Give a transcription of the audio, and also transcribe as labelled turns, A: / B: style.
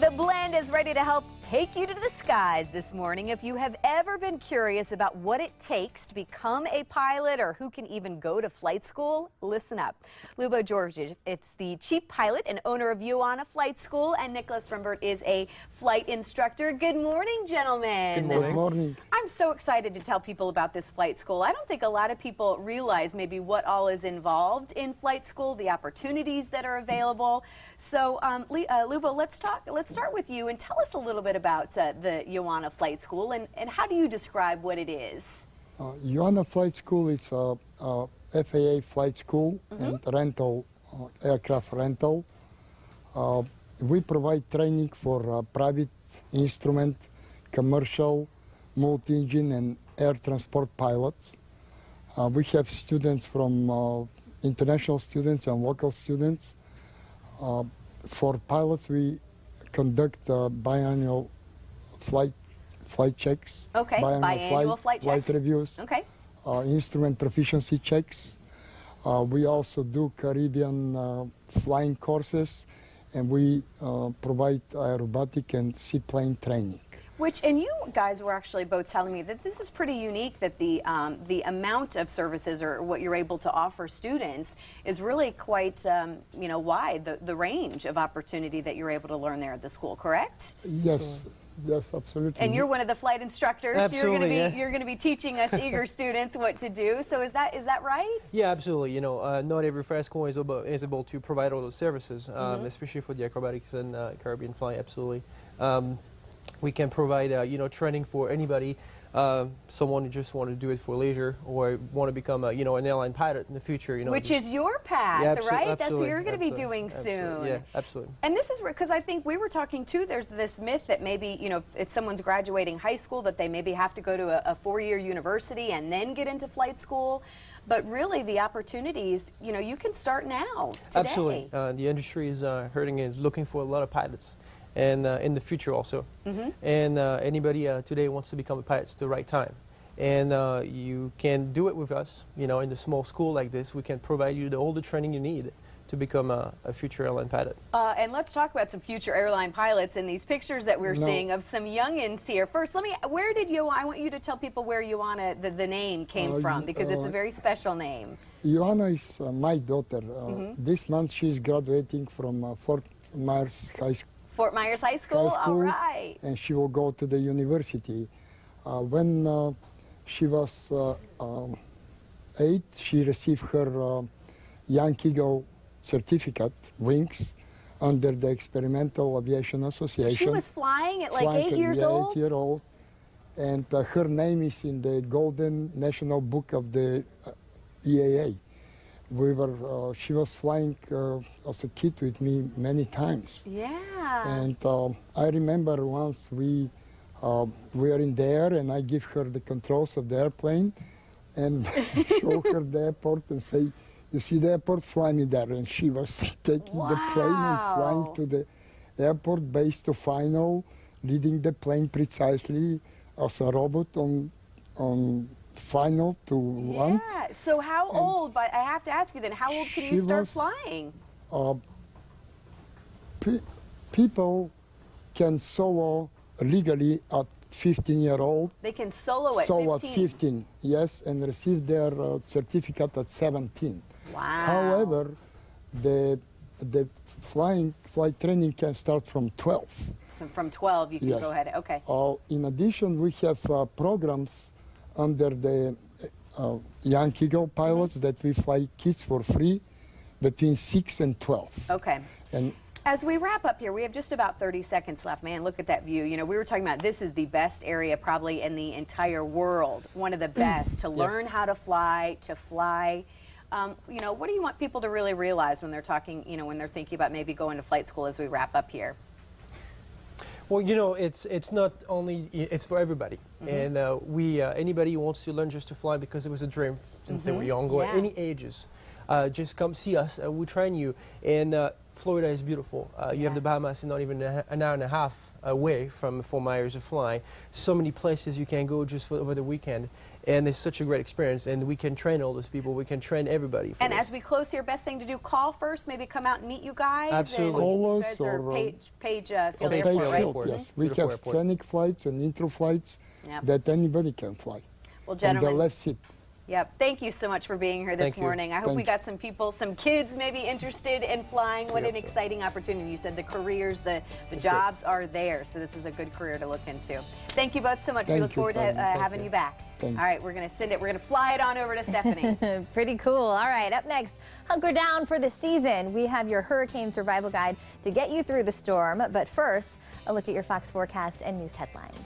A: The blend is ready to help take you to the skies this morning. If you have ever been curious about what it takes to become a pilot or who can even go to flight school, listen up. Lubo George, it's the chief pilot and owner of Yoanna Flight School, and Nicholas Rembert is a flight instructor. Good morning, gentlemen.
B: Good morning. Good morning.
A: I'm so excited to tell people about this flight school. I don't think a lot of people realize maybe what all is involved in flight school, the opportunities that are available. So, Lubo, let's start with you and tell us a little bit about the Yoanna Flight School and how do you describe what it is?
B: Yoanna Flight School is a FAA flight school and rental, aircraft rental. We provide training for private instrument, commercial, multi-engine and air transport pilots. We have students from international students and local students. For pilots, we conduct biannual flight checks.
A: Okay, biannual flight checks.
B: Flight reviews.
A: Okay.
B: Instrument proficiency checks. We also do Caribbean flying courses, and we provide aerobatic and seaplane training.
A: And you guys were actually both telling me that this is pretty unique, that the amount of services or what you're able to offer students is really quite, wide, the range of opportunity that you're able to learn there at the school, correct?
B: Yes. Yes, absolutely.
A: And you're one of the flight instructors.
C: Absolutely,
A: you're going to be teaching us eager students what to do. So is that right?
C: Yeah, absolutely. Not every flight school is able to provide all those services, especially for the acrobatics and Caribbean flying. Absolutely. We can provide training for anybody, someone who just want to do it for leisure or want to become an airline pilot in the future.
A: Which is your path,
C: yeah,
A: right? That's what you're going to be doing soon.
C: Yeah, absolutely.
A: And this is because I think we were talking too, there's this myth that maybe, if someone's graduating high school, that they maybe have to go to a four-year university and then get into flight school. But really, the opportunities, you can start now, today.
C: Absolutely. The industry is looking for a lot of pilots. And in the future also. And anybody today wants to become a pilot, it's the right time. And you can do it with us, in a small school like this. We can provide you all the training you need to become a future airline pilot.
A: And let's talk about some future airline pilots in these pictures that we're seeing of some youngins here. First, where did Yoanna, I want you to tell people where Yoanna, the name came from, because it's a very special name.
B: Yoanna is my daughter. This month she's graduating from Fort Myers High School.
A: Fort Myers High School? All right.
B: And she will go to the university. When she was 8, she received her Young Eagle certificate, wings, under the Experimental Aviation Association.
A: So she was flying at like 8 years old?
B: 8 years old. And her name is in the Golden National Book of the EAA. She was flying as a kid with me many times.
A: Yeah.
B: And I remember once we are in the air and I give her the controls of the airplane and show her the airport and say, you see the airport, fly me there. And she was taking the plane and flying to the airport base to final, leading the plane precisely as a robot on final to land.
A: Yeah. So how old, but I have to ask you then, how old can you start flying?
B: People can solo legally at 15-year-old.
A: They can solo at 15?
B: At 15, yes, and receive their certificate at 17.
A: Wow.
B: However, the flight training can start from 12.
A: So from 12 you can go ahead, okay.
B: In addition, we have programs under the Young Eagle pilots that we fly kids for free between 6 and 12.
A: Okay.
B: And
A: as we wrap up here, we have just about 30 seconds left. Man, look at that view. We were talking about this is the best area probably in the entire world, one of the best to learn how to fly, what do you want people to really realize when they're talking, when they're thinking about maybe going to flight school as we wrap up here?
C: Well, it's not only, it's for everybody. And anybody who wants to learn just to fly because it was a dream since they were young, or any ages, just come see us. We'll train you. And Florida is beautiful. You have the Bahamas, not even an hour and a half away from Fort Myers to fly. So many places you can go just over the weekend. And it's such a great experience, and we can train all those people. We can train everybody.
A: And as we close here, best thing to do, call first, maybe come out and meet you guys.
C: Absolutely.
B: Call us
A: you guys are
B: or
A: Page Field
C: Page
A: Airport, right?
C: Airport.
B: Yes, we
C: Beautiful
B: have
C: airport.
B: scenic flights and intro flights
A: Yep.
B: that anybody can fly.
A: Well,
B: On the
A: gentlemen,
B: left seat.
A: yep. Thank you so much for being here this
C: Thank you.
A: morning. I hope we
B: Thank
A: got some people, some kids maybe interested in flying. What an
C: Yep.
A: exciting opportunity. You said the careers, the jobs are there, so this is a good career to look into. Thank you both so much. We
B: Thank
A: look
B: you,
A: forward to
B: Tony. Thank
A: having
C: you.
A: you back.
B: Thank
A: All right, we're going to send it. We're going to fly it on over to Stephanie.
D: Pretty cool. All right, up next, hunker down for the season. We have your hurricane survival guide to get you through the storm. But first, a look at your Fox forecast and news headlines.